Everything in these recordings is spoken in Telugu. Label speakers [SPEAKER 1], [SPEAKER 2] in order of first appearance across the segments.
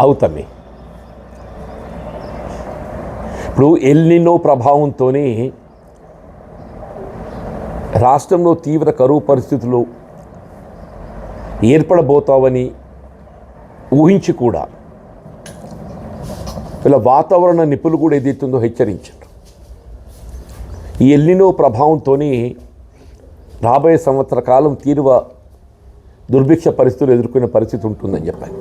[SPEAKER 1] అవుతాయి. ఇప్పుడు ఎల్నినో ప్రభావంతో రాష్ట్రంలో తీవ్ర కరువు పరిస్థితులు ఏర్పడబోతావని ఊహించి కూడా ఇలా వాతావరణ నిపుణులు కూడా ఏదైతుందో హెచ్చరించారు. ఈ ఎల్నినో ప్రభావంతో రాబోయే సంవత్సర కాలం తీవ్ర దుర్భిక్ష పరిస్థితులు ఎదుర్కొనే పరిస్థితి ఉంటుందని చెప్పాను.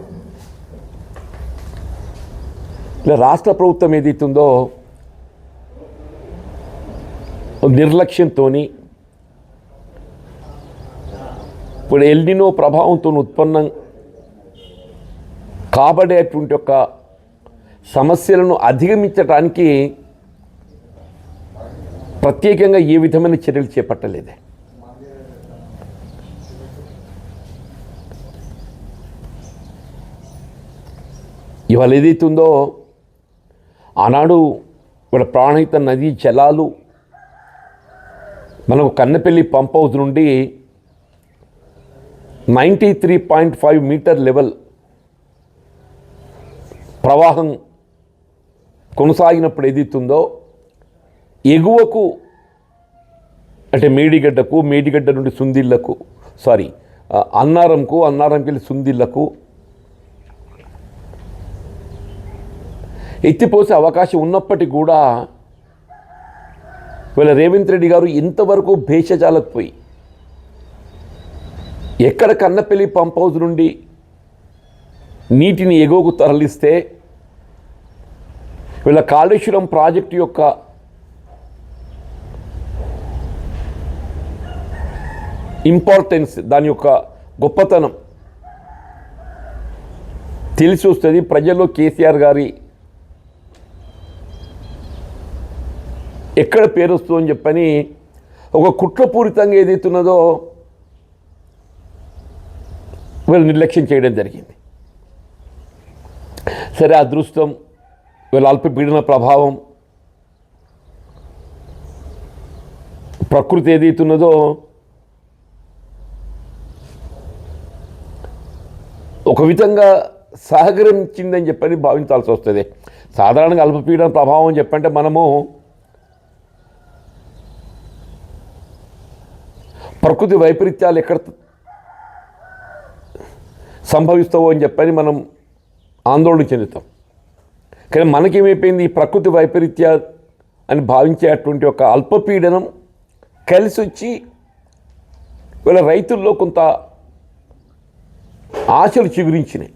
[SPEAKER 1] ఇలా రాష్ట్ర ప్రభుత్వం ఏదైతుందో నిర్లక్ష్యంతో ఇప్పుడు ఎల్నినో ప్రభావంతో ఉత్పన్నం కాబడేటువంటి యొక్క సమస్యలను అధిగమించడానికి ప్రత్యేకంగా ఏ విధమైన చర్యలు చేపట్టలేదే. ఇవాళ ఏదైతుందో ఆనాడు ఇక్కడ ప్రాణహిత నదీ జలాలు మనకు కన్నెపల్లి పంప్ హౌస్ నుండి 93.5 మీటర్ లెవెల్ ప్రవాహం కొనసాగినప్పుడు ఏదైతుందో ఎగువకు అంటే మేడిగడ్డ నుండి సుందిళ్లకు అన్నారంకి వెళ్ళి సుందిళ్లకు ఎత్తిపోసే అవకాశం ఉన్నప్పటికీ కూడా వీళ్ళ రేవంత్ రెడ్డి గారు ఇంతవరకు భేషజాలకు పోయి ఎక్కడ కన్నపల్లి పంప్ హౌస్ నుండి నీటిని ఎగువకు తరలిస్తే వీళ్ళ కాళేశ్వరం ప్రాజెక్టు యొక్క ఇంపార్టెన్స్, దాని యొక్క గొప్పతనం తెలిసి వస్తుంది. ప్రజల్లో కేసీఆర్ గారి ఎక్కడ పేరు వస్తుందని చెప్పని ఒక కుట్రపూరితంగా ఏదైతున్నదో వీళ్ళు నిర్లక్ష్యం చేయడం జరిగింది. సరే, అదృష్టం, వీళ్ళ అల్పపీడన ప్రభావం, ప్రకృతి ఏదైతున్నదో ఒక విధంగా సహకరించిందని చెప్పని భావించాల్సి వస్తుంది. సాధారణంగా అల్పపీడన ప్రభావం చెప్పంటే మనము ప్రకృతి వైపరీత్యాలు ఎక్కడ సంభవిస్తావో అని చెప్పని మనం ఆందోళన చెందుతాం. కానీ మనకేమైపోయింది, ఈ ప్రకృతి వైపరీత్య అని భావించేటువంటి ఒక అల్పపీడనం కలిసి వచ్చి వీళ్ళ రైతుల్లో కొంత ఆశలు చిగురించినాయి.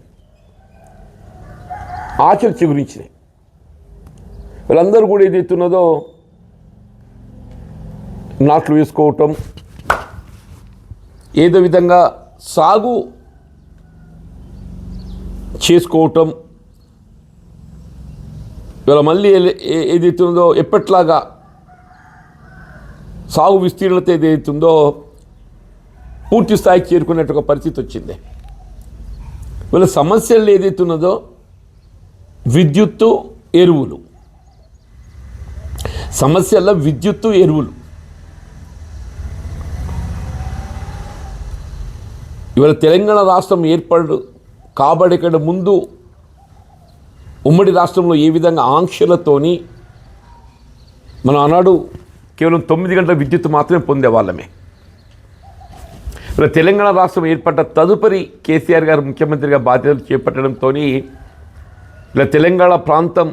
[SPEAKER 1] వీళ్ళందరూ కూడా ఏదైతున్నదో నాట్లు వేసుకోవటం, ఏదో విధంగా సాగు చేసుకోవటం, ఇవాళ మళ్ళీ ఏదైతుందో ఎప్పట్లాగా సాగు విస్తీర్ణత ఏదైతుందో పూర్తి స్థాయికి చేరుకునేట పరిస్థితి వచ్చింది. వీళ్ళ సమస్యలు ఏదైతున్నదో విద్యుత్తు, ఎరువులు సమస్యల్లో విద్యుత్తు, ఎరువులు. ఇవాళ తెలంగాణ రాష్ట్రం ఏర్పడు కాబట్టి ఇక్కడ ముందు ఉమ్మడి రాష్ట్రంలో ఏ విధంగా ఆంక్షలతోని మనం ఆనాడు కేవలం 9 గంటల విద్యుత్ మాత్రమే పొందేవాళ్ళమే. ఇలా తెలంగాణ రాష్ట్రం ఏర్పడ్డ తదుపరి కేసీఆర్ గారు ముఖ్యమంత్రిగా బాధ్యతలు చేపట్టడంతో ఇలా తెలంగాణ ప్రాంతం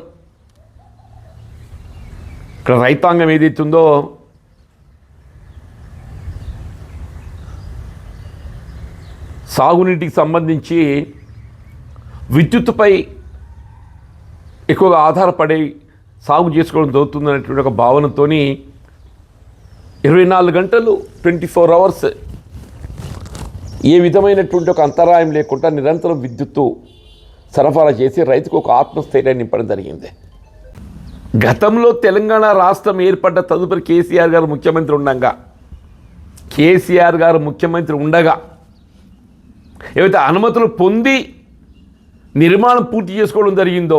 [SPEAKER 1] ఇక్కడ రైతాంగం ఏదైతుందో సాగునీటికి సంబంధించి విద్యుత్తుపై ఎక్కువగా ఆధారపడి సాగు చేసుకోవడం జరుగుతుందనేటువంటి ఒక భావనతో 24 గంటలు 24 అవర్స్ ఏ విధమైనటువంటి ఒక అంతరాయం లేకుండా నిరంతరం విద్యుత్తు సరఫరా చేసి రైతుకు ఒక ఆత్మస్థైర్యాన్ని నింపడం జరిగింది. గతంలో తెలంగాణ రాష్ట్రం ఏర్పడ్డ తదుపరి కేసీఆర్ గారు ముఖ్యమంత్రి ఉండగా ఏవైతే అనుమతులు పొంది నిర్మాణం పూర్తి చేసుకోవడం జరిగిందో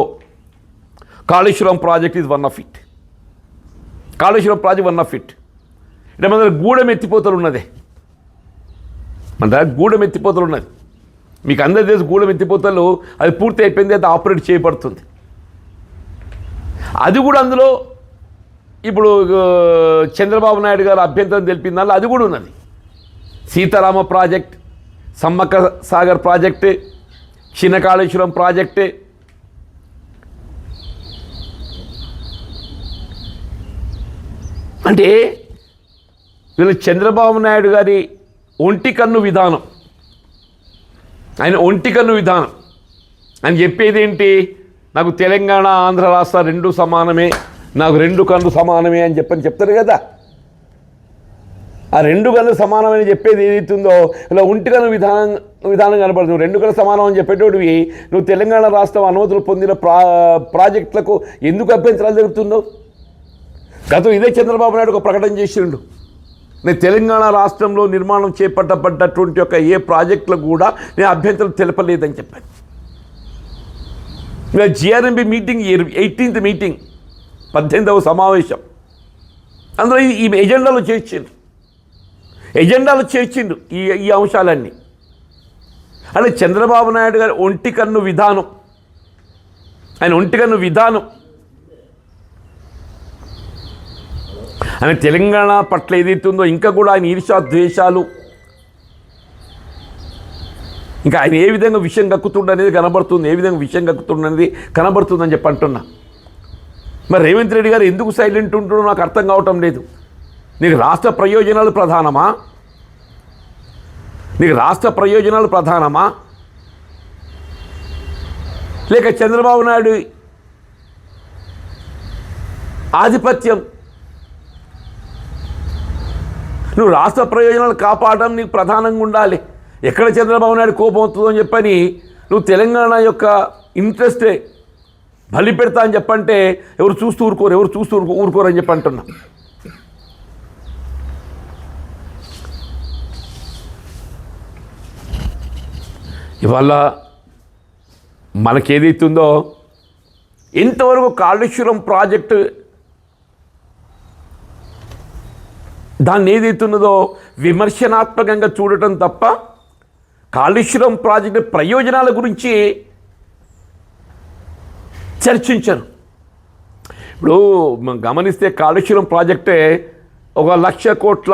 [SPEAKER 1] Kaleshwaram project is one of it. అంటే మన దగ్గర గూడెం ఎత్తిపోతలు ఉన్నది. మీకు అందరి తెలుసు గూడెం ఎత్తిపోతలు అది పూర్తి అయిపోయింది, అది ఆపరేట్ చేయబడుతుంది. అది కూడా అందులో ఇప్పుడు చంద్రబాబు నాయుడు గారు అభ్యంతరం తెలిపిన దానిలో అది కూడా ఉన్నది. Sitarama project, Sammakka Sagar project, Chinnakaleshwaram project, అంటే వీళ్ళు చంద్రబాబు నాయుడు గారి ఒంటి కన్ను విధానం, ఆయన ఒంటి కన్ను విధానం అని చెప్పేది ఏంటి, నాకు తెలంగాణ ఆంధ్ర రాష్ట్ర రెండు సమానమే, నాకు రెండు కన్ను సమానమే అని చెప్తారు కదా. ఆ రెండు కన్ను సమానమని చెప్పేది ఏదైతుందో ఇలా ఒంటి కన్ను విధానం కనపడుతుంది. రెండు కన్ను సమానం అని చెప్పేటోడివి నువ్వు తెలంగాణ రాష్ట్రం అనుమతులు పొందిన ప్రాజెక్టులకు ఎందుకు అభ్యంతరాలు జరుగుతుందో. గతం ఇదే చంద్రబాబు నాయుడు ఒక ప్రకటన చేసిండు, నేను తెలంగాణ రాష్ట్రంలో నిర్మాణం చేపట్టబడ్డటువంటి యొక్క ఏ ప్రాజెక్టులకు కూడా నేను అభ్యంతరం తెలపలేదని చెప్పాను. ఇలా జిఆర్ఎంబి మీటింగ్ 18th మీటింగ్ 18వ సమావేశం, అందులో ఈ ఎజెండాలో చేర్చిండు ఈ అంశాలన్నీ. అంటే చంద్రబాబు నాయుడు గారి ఒంటి కన్ను విధానం, ఆయన ఒంటి కన్ను విధానం, ఆయన తెలంగాణ పట్ల ఏదైతుందో ఇంకా కూడా ఆయన ఈర్ష్యా ద్వేషాలు, ఇంకా ఆయన ఏ విధంగా విషయం కక్కుతుండనేది కనబడుతుంది, ఏ విధంగా విషయం కక్కుతుండనేది కనబడుతుందని చెప్పి అంటున్నా. మరి రేవంత్ రెడ్డి గారు ఎందుకు సైలెంట్ ఉంటుండో నాకు అర్థం కావటం లేదు. నీకు రాష్ట్ర ప్రయోజనాలు ప్రధానమా, లేక చంద్రబాబు నాయుడు ఆధిపత్యం? నువ్వు రాష్ట్ర ప్రయోజనాలు కాపాడడం నీకు ప్రధానంగా ఉండాలి. ఎక్కడ చంద్రబాబు నాయుడు కోపం అవుతుందో అని చెప్పని నువ్వు తెలంగాణ యొక్క ఇంట్రెస్టే బలి పెడతా అని చెప్పంటే ఎవరు చూస్తూ ఊరుకోరు అని చెప్పి అంటున్నా. ఇవాళ మనకేదైతుందో ఇంతవరకు కాళేశ్వరం ప్రాజెక్టు దాన్ని ఏదైతున్నదో విమర్శనాత్మకంగా చూడటం తప్ప కాళేశ్వరం ప్రాజెక్టు ప్రయోజనాల గురించి చర్చించరు. ఇప్పుడు మనం గమనిస్తే కాళేశ్వరం ప్రాజెక్టే 1,00,000 కోట్ల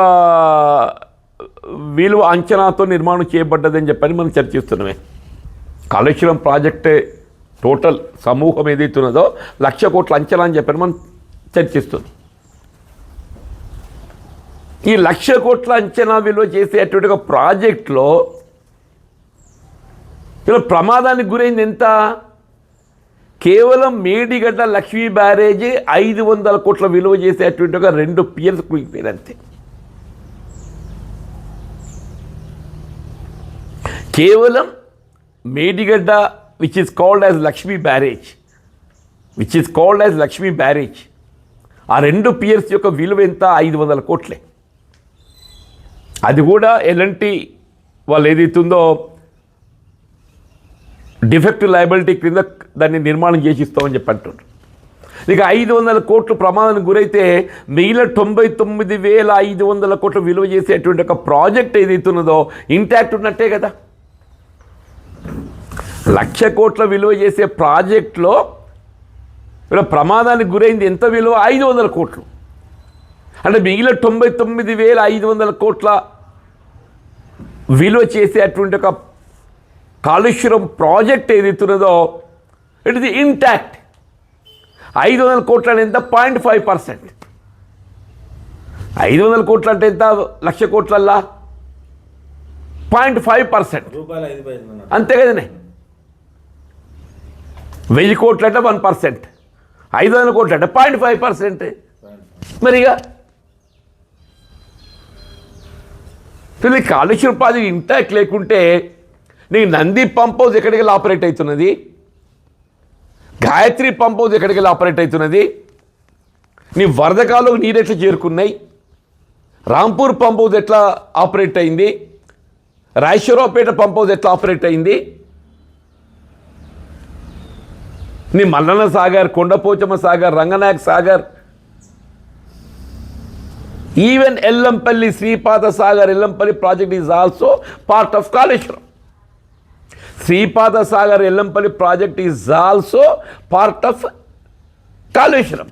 [SPEAKER 1] విలువ అంచనాతో నిర్మాణం చేయబడ్డదని చెప్పని మనం చర్చిస్తున్నామే. కాళేశ్వరం ప్రాజెక్టే టోటల్ సమూహం ఏదైతున్నదో 1,00,000 కోట్ల అంచనా అని చెప్పని మనం చర్చిస్తున్నాం. ఈ 1,00,000 కోట్ల అంచనా విలువ చేసేటువంటి ఒక ప్రాజెక్టులో ఇలా ప్రమాదానికి గురైంది ఎంత? కేవలం మేడిగడ్డ లక్ష్మీ బ్యారేజీ 500 కోట్ల విలువ చేసేటువంటి ఒక 2 పియర్స్ కూలిపోయింది అంతే. కేవలం Medigadda which is called as Lakshmi barrage ఆ 2 పియర్స్ యొక్క విలువ ఎంత? 500 కోట్లే. అది కూడా ఎలాంటి వాళ్ళు ఏదైతుందో డిఫెక్ట్ లయబిలిటీ క్రింద దాన్ని నిర్మాణం చేసి ఇస్తామని చెప్పి అంటున్నారు. ఇక 500 కోట్లు ప్రమాదానికి గురైతే మిగిలిన 99,500 కోట్లు విలువ చేసేటువంటి ఒక ప్రాజెక్ట్ ఏదైతున్నదో ఇంటాక్ట్ ఉన్నట్టే కదా. 1,00,000 కోట్ల విలువ చేసే ప్రాజెక్టులో ఇలా ప్రమాదానికి గురైంది ఎంత విలువ? 500 కోట్లు. అంటే మిగిలిన 99,500 కోట్ల విలువ చేసేటువంటి ఒక కాళేశ్వరం ప్రాజెక్ట్ ఏదైతున్నదో ఇట్ ఇస్ ఇంటాక్ట్. 500 కోట్లు అంటే ఎంత? 0.5%. 500 కోట్లు అంటే ఎంత? 1,00,000 కోట్లల్లా 0.5%. అంతే కదనే. 1000 కోట్లు అంటే 1%, 500 కోట్లు అంటే 0.5%. మరిగా కాళేశ్వరం ప్రాజెక్ట్ ఇంటాక్ట్ లేకుంటే నీ నంది పంప్ హౌస్ ఎక్కడికి ఆపరేట్ అవుతున్నది, గాయత్రి పంప్ హౌస్ ఎక్కడికి ఆపరేట్ అవుతున్నది, నీ వరదకాలకు నీరు ఎట్లా చేరుకున్నాయి, రాంపూర్ పంప్ హౌస్ ఎట్లా ఆపరేట్ అయింది, రాయశ్వరావుపేట పంప్ హౌస్ ఎట్లా ఆపరేట్ అయింది, నీ Mallanna Sagar, Kondapochamma Sagar, Ranganayak Sagar, even Yellampalli Sripada Sagar Yellampalli project is also part of Kaleshwaram. Sripada Sagar Yellampalli project is also part of Kaleshwaram.